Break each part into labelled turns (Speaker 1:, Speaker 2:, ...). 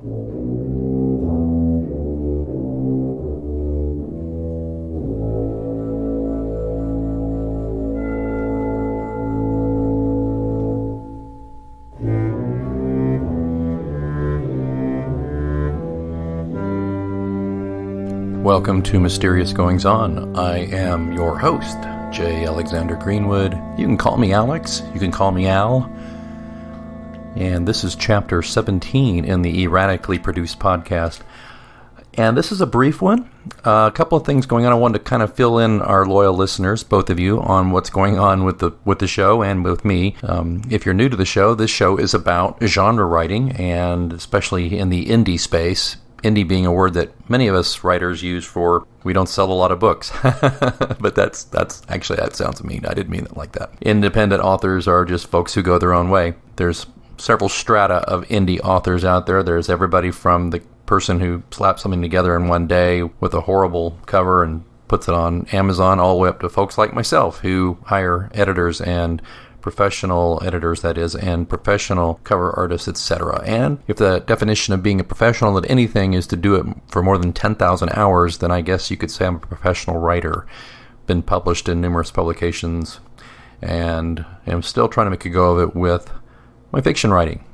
Speaker 1: Welcome to Mysterious Goings On. I am your host, J. Alexander Greenwood. You can call me Alex. You can call me Al. And this is Chapter 17 in the Erratically Produced podcast. And this is a brief one. A couple of things going on. I wanted to kind of fill in our loyal listeners, both of you, on what's going on with the show and with me. If you're new to the show, this show is about genre writing, and especially in the indie space. Indie being a word that many of us writers use for we don't sell a lot of books. But that's actually, that sounds mean. I didn't mean it like that. Independent authors are just folks who go their own way. There's several strata of indie authors out there. There's everybody from the person who slaps something together in one day with a horrible cover and puts it on Amazon, all the way up to folks like myself who hire editors and professional editors, that is, and professional cover artists, etc. And if the definition of being a professional at anything is to do it for more than 10,000 hours, then I guess you could say I'm a professional writer. Been published in numerous publications, and am still trying to make a go of it with my fiction writing.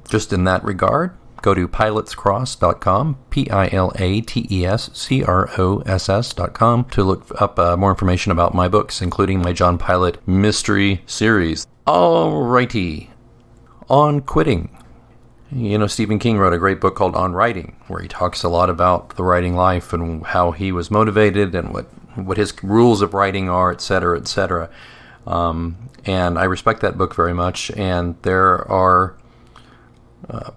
Speaker 1: Just in that regard, go to pilotscross.com, pilatescross.com, to look up more information about my books, including my John Pilot mystery series. Alrighty, on quitting. You know, Stephen King wrote a great book called On Writing, where he talks a lot about the writing life and how he was motivated and what his rules of writing are, etc., etc. And I respect that book very much, and there are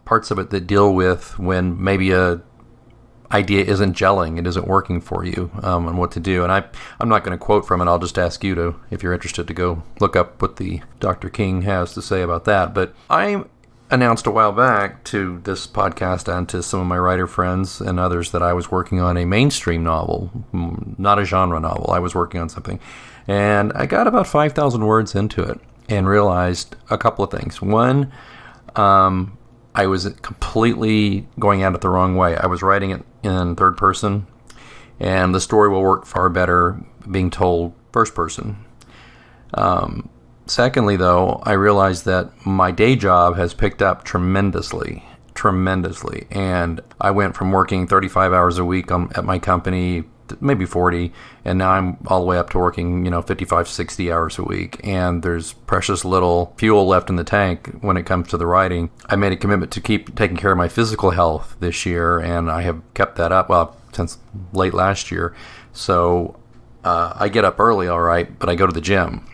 Speaker 1: parts of it that deal with when maybe a idea isn't gelling, it isn't working for you, and what to do. And I'm not going to quote from it. I'll just ask you to, if you're interested, to go look up what the Dr. King has to say about that. But I announced a while back to this podcast and to some of my writer friends and others that I was working on a mainstream novel, not a genre novel. I was working on something, and I got about 5,000 words into it and realized a couple of things. One, I was completely going at it the wrong way. I was writing it in third person, and the story will work far better being told first person. Secondly, though, I realized that my day job has picked up tremendously, and I went from working 35 hours a week at my company, maybe 40, and now I'm all the way up to working, 55, 60 hours a week, and there's precious little fuel left in the tank when it comes to the writing. I made a commitment to keep taking care of my physical health this year, and I have kept that up, since late last year. So I get up early, all right, but I go to the gym,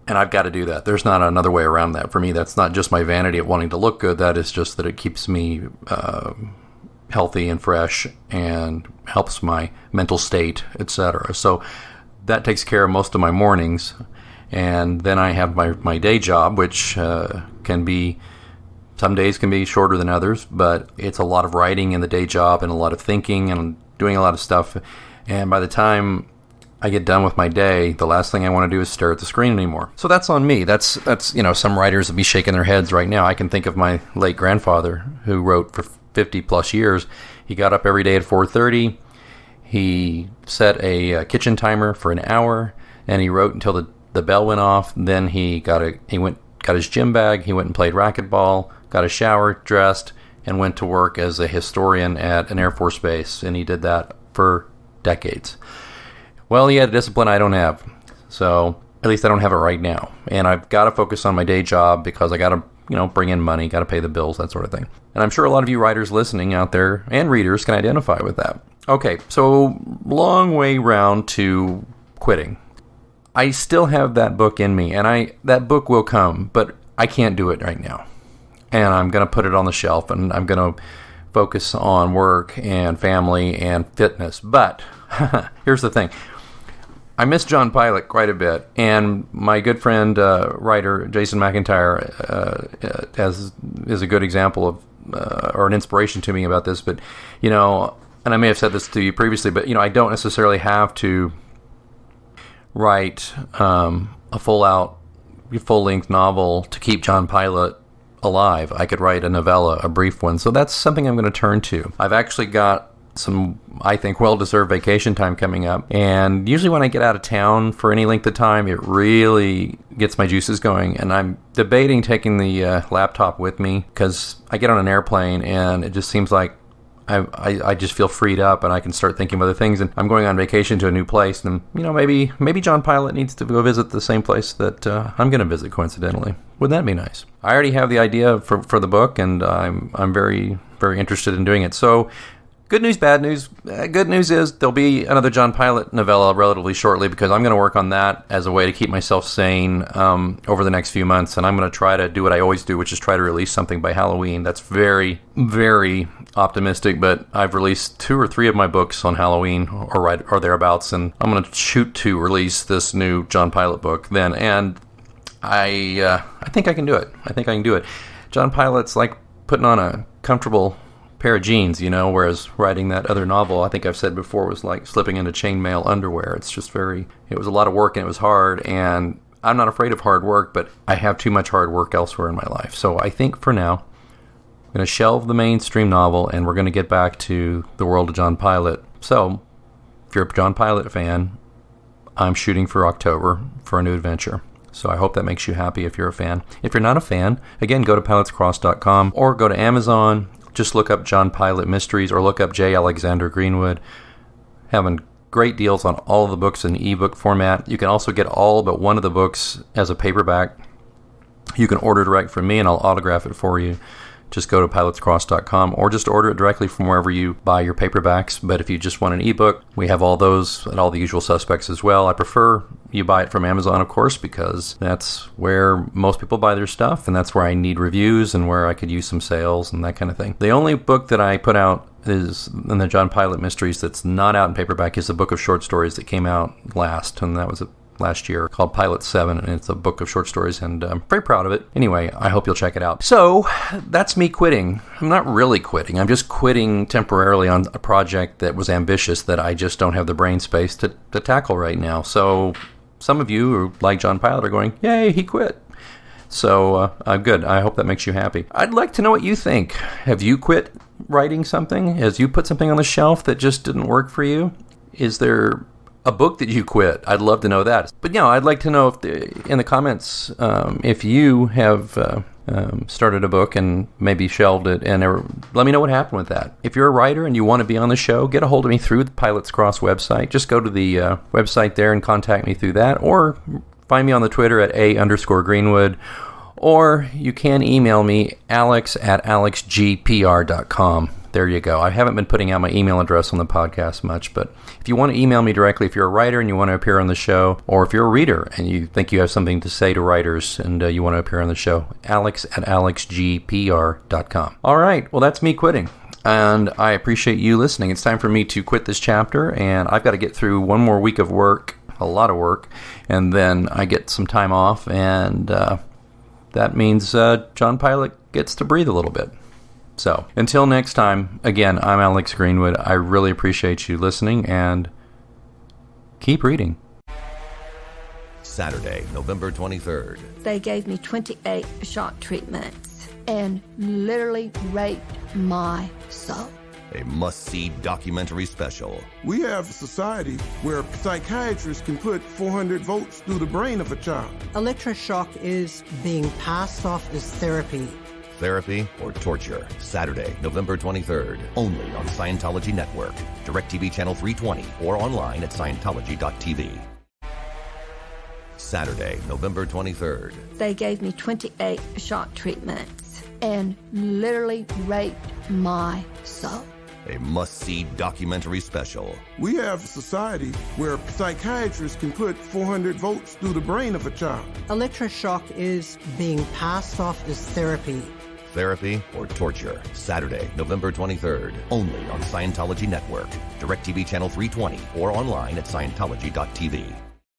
Speaker 1: and I've got to do that. There's not another way around that. For me, that's not just my vanity of wanting to look good. That is just that it keeps me healthy and fresh and helps my mental state, etc. So that takes care of most of my mornings. And then I have my day job, which can be, some days can be shorter than others, but it's a lot of writing in the day job and a lot of thinking and doing a lot of stuff. And by the time I get done with my day, the last thing I want to do is stare at the screen anymore. So that's on me. That's some writers will be shaking their heads right now. I can think of my late grandfather who wrote for 50 plus years. He got up every day at 4:30. He set a kitchen timer for an hour, and he wrote until the bell went off. Then he got his gym bag. He went and played racquetball, got a shower, dressed, and went to work as a historian at an Air Force base. And he did that for decades. Well, he had a discipline I don't have, so at least I don't have it right now. And I've got to focus on my day job because I got to bring in money, got to pay the bills, that sort of thing. And I'm sure a lot of you writers listening out there and readers can identify with that. Okay, so long way round to quitting. I still have that book in me, and that book will come, but I can't do it right now. And I'm going to put it on the shelf, and I'm going to focus on work and family and fitness. But here's the thing. I miss John Pilot quite a bit, and my good friend, writer Jason McIntyre, is a good example of, or an inspiration to me about this. But, and I may have said this to you previously, but, I don't necessarily have to write a full-length novel to keep John Pilot alive, I could write a novella, a brief one. So that's something I'm going to turn to. I've actually got some, I think, well-deserved vacation time coming up. And usually when I get out of town for any length of time, it really gets my juices going. And I'm debating taking the laptop with me because I get on an airplane and it just seems like I just feel freed up and I can start thinking of other things. And I'm going on vacation to a new place, and maybe John Pilot needs to go visit the same place that I'm going to visit coincidentally. Wouldn't that be nice? I already have the idea for the book, and I'm very, very interested in doing it. So, good news, bad news. Good news is there'll be another John Pilot novella relatively shortly because I'm going to work on that as a way to keep myself sane over the next few months. And I'm going to try to do what I always do, which is try to release something by Halloween. That's very, very optimistic, but I've released 2 or 3 of my books on Halloween or thereabouts, and I'm going to shoot to release this new John Pilot book then. And I think I can do it. John Pilot's like putting on a comfortable pair of jeans, whereas writing that other novel, I think I've said before, was like slipping into chainmail underwear. It's just it was a lot of work and it was hard, and I'm not afraid of hard work, but I have too much hard work elsewhere in my life. So I think for now, I'm going to shelve the mainstream novel and we're going to get back to the world of John Pilot. So if you're a John Pilot fan, I'm shooting for October for a new adventure. So I hope that makes you happy if you're a fan. If you're not a fan, again, go to pilotscross.com or go to Amazon. Just look up John Pilot Mysteries or look up J. Alexander Greenwood. Having great deals on all of the books in ebook format. You can also get all but one of the books as a paperback. You can order direct from me and I'll autograph it for you. Just go to pilotscross.com or just order it directly from wherever you buy your paperbacks. But if you just want an ebook, we have all those and all the usual suspects as well. I prefer you buy it from Amazon, of course, because that's where most people buy their stuff, and that's where I need reviews and where I could use some sales and that kind of thing. The only book that I put out is in the John Pilot Mysteries that's not out in paperback is a book of short stories that came out last, and that was last year, called Pilot 7, and it's a book of short stories, and I'm very proud of it. Anyway, I hope you'll check it out. So, that's me quitting. I'm not really quitting. I'm just quitting temporarily on a project that was ambitious that I just don't have the brain space to tackle right now. So, some of you who like John Pilot are going, yay, he quit. So, good. I hope that makes you happy. I'd like to know what you think. Have you quit writing something? Has you put something on the shelf that just didn't work for you? Is there a book that you quit? I'd love to know that. But I'd like to know if in the comments if you have started a book and maybe shelved it, and let me know what happened with that. If you're a writer and you want to be on the show, get a hold of me through the Pilots Cross website. Just go to the website there and contact me through that, or find me on the Twitter at @A_Greenwood, or you can email me, alex@alexgpr.com. There you go. I haven't been putting out my email address on the podcast much, but if you want to email me directly, if you're a writer and you want to appear on the show, or if you're a reader and you think you have something to say to writers and you want to appear on the show, alex@alexgpr.com. All right. Well, that's me quitting, and I appreciate you listening. It's time for me to quit this chapter, and I've got to get through one more week of work, a lot of work, and then I get some time off, and that means John Pilot gets to breathe a little bit. So, until next time, again, I'm Alex Greenwood. I really appreciate you listening, and keep reading.
Speaker 2: Saturday, November 23rd.
Speaker 3: They gave me 28 shock treatments and literally raped my soul.
Speaker 2: A must-see documentary special.
Speaker 4: We have a society where psychiatrists can put 400 volts through the brain of a child.
Speaker 5: Electroshock is being passed off as therapy.
Speaker 2: Therapy or torture. Saturday, November 23rd. Only on Scientology Network. DirecTV Channel 320 or online at Scientology.tv. Saturday, November 23rd.
Speaker 3: They gave me 28 shock treatments and literally raped my soul.
Speaker 2: A must-see documentary special.
Speaker 4: We have a society where psychiatrists can put 400 volts through the brain of a child.
Speaker 5: Electroshock is being passed off as therapy.
Speaker 2: Therapy or torture. Saturday, November 23rd. Only on Scientology Network. DirecTV Channel 320 or online at Scientology.tv.